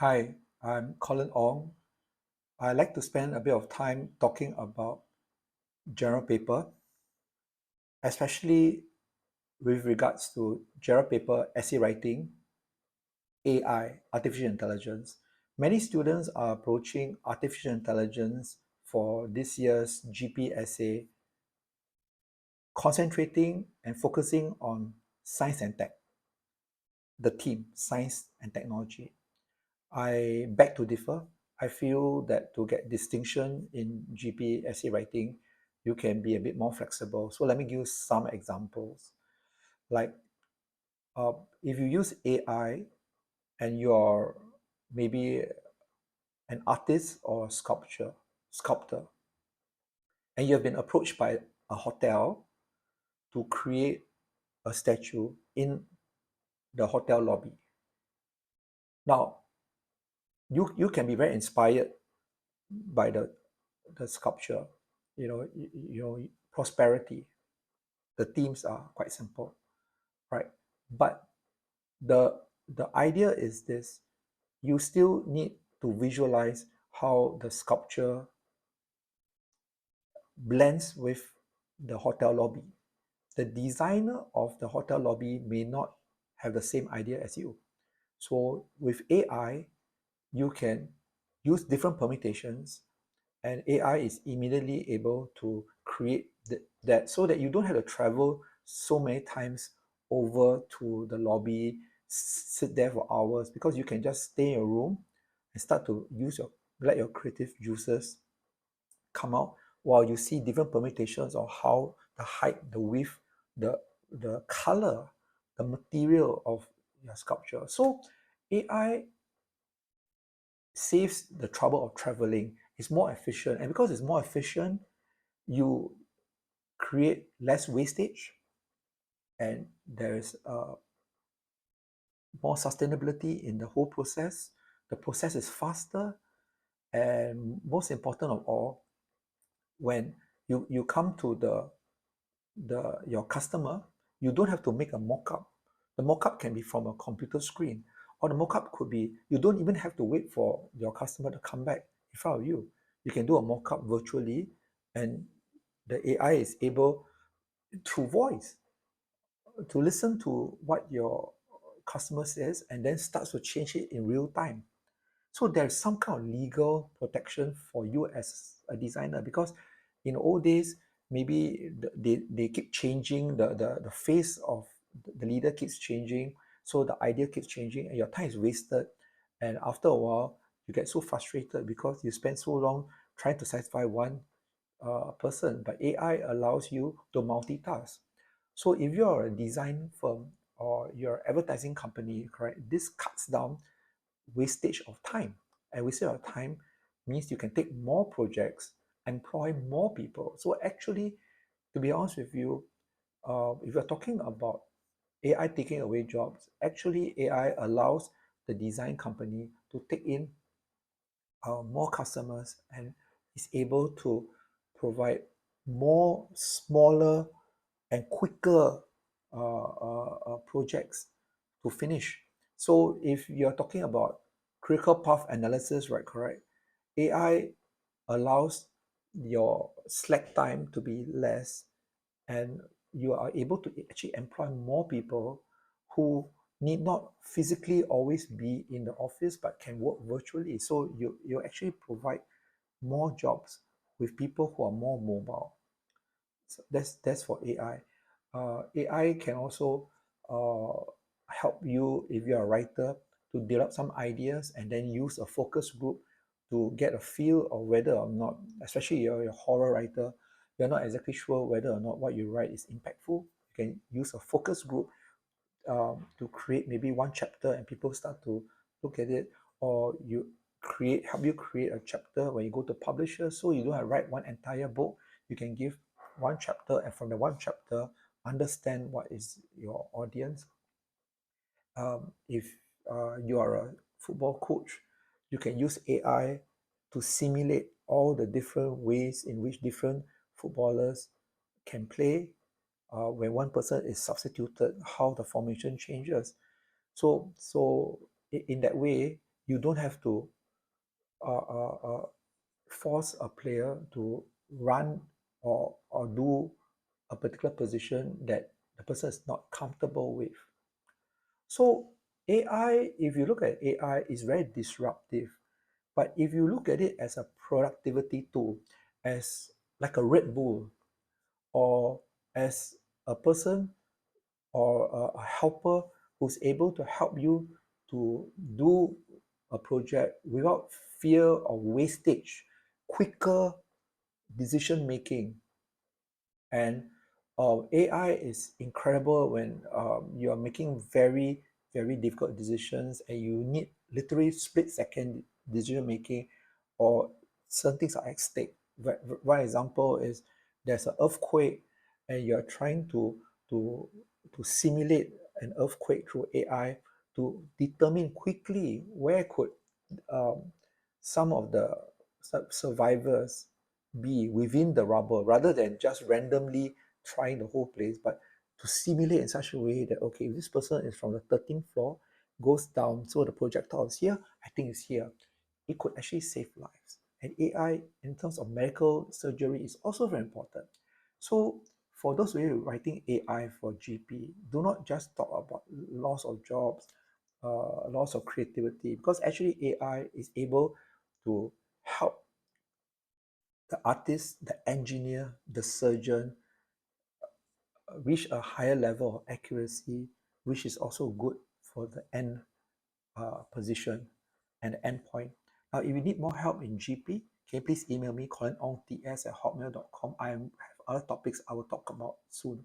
Hi, I'm Colin Ong. I like to spend a bit of time talking about general paper, especially with regards to general paper essay writing, AI, artificial intelligence. Many students are approaching artificial intelligence for this year's GP essay, concentrating and focusing on science and tech, the theme, science and technology. I beg to differ. I feel that to get distinction in GP essay writing, you can be a bit more flexible. So let me give you some examples. Like uh, if you use AI and you're maybe an artist or sculptor, and you have been approached by a hotel to create a statue in the hotel lobby. Now, you can be very inspired by the sculpture, prosperity. The themes are quite simple, right? But the the idea is this: you still need to visualize how the sculpture blends with the hotel lobby. The designer of the hotel lobby may not have the same idea as you. So with AI, you can use different permutations, and AI is immediately able to create that so that you don't have to travel so many times over to the lobby, sit there for hours, because you can just stay in your room and start to let your creative juices come out while you see different permutations of how the height, the width, the color, the material of your sculpture. So AI saves the trouble of traveling. It's more efficient, and because it's more efficient, you create less wastage, and there's more sustainability in the whole process. The process is faster, and most important of all, when you come to your customer, you don't have to make a mock-up. The mock-up can be from a computer screen, or the mock-up could be, you don't even have to wait for your customer to come back in front of you. You can do a mock-up virtually, and the AI is able, through voice, to listen to what your customer says and then starts to change it in real time. So there's some kind of legal protection for you as a designer, because in old days, maybe they keep changing, the face of the leader keeps changing, so the idea keeps changing, and your time is wasted. And after a while, you get so frustrated because you spend so long trying to satisfy one person. But AI allows you to multitask. So if you're a design firm or you're an advertising company, correct, this cuts down wastage of time. And wastage of time means you can take more projects, employ more people. So actually, to be honest with you, if you're talking about AI taking away jobs, actually AI allows the design company to take in more customers and is able to provide more smaller and quicker projects to finish. So if you're talking about critical path analysis, right, correct, AI allows your slack time to be less, and you are able to actually employ more people who need not physically always be in the office but can work virtually. So you actually provide more jobs with people who are more mobile. So that's for AI. AI can also help you, if you're a writer, to develop some ideas and then use a focus group to get a feel of whether or not, especially you're a horror writer, you're not exactly sure whether or not what you write is impactful. You can use a focus group to create maybe one chapter and people start to look at it, or help you create a chapter when you go to publisher, so you don't have to write one entire book. You can give one chapter, and from the one chapter, understand what is your audience. If you are a football coach, you can use AI to simulate all the different ways in which different footballers can play. When one person is substituted, how the formation changes. So in that way, you don't have to force a player to run or do a particular position that the person is not comfortable with. So AI, if you look at AI, is very disruptive. But if you look at it as a productivity tool, as like a Red Bull, or as a person or a helper who's able to help you to do a project without fear of wastage, quicker decision making, and AI is incredible when you are making very, very difficult decisions and you need literally split second decision making, or certain things are at stake. One example is there's an earthquake and you're trying to, to simulate an earthquake through AI to determine quickly where could um, some of the survivors be within the rubble, rather than just randomly trying the whole place, but to simulate in such a way that, okay, if this person is from the 13th floor, goes down, so the projectile is here, I think it's here. It could actually save lives. And AI, in terms of medical surgery, is also very important. So for those of you writing AI for GP, do not just talk about loss of jobs, loss of creativity, because actually AI is able to help the artist, the engineer, the surgeon reach a higher level of accuracy, which is also good for the end position and the end point. Now, if you need more help in GP, can you please email me, ColinOngTS@hotmail.com. I have other topics I will talk about soon.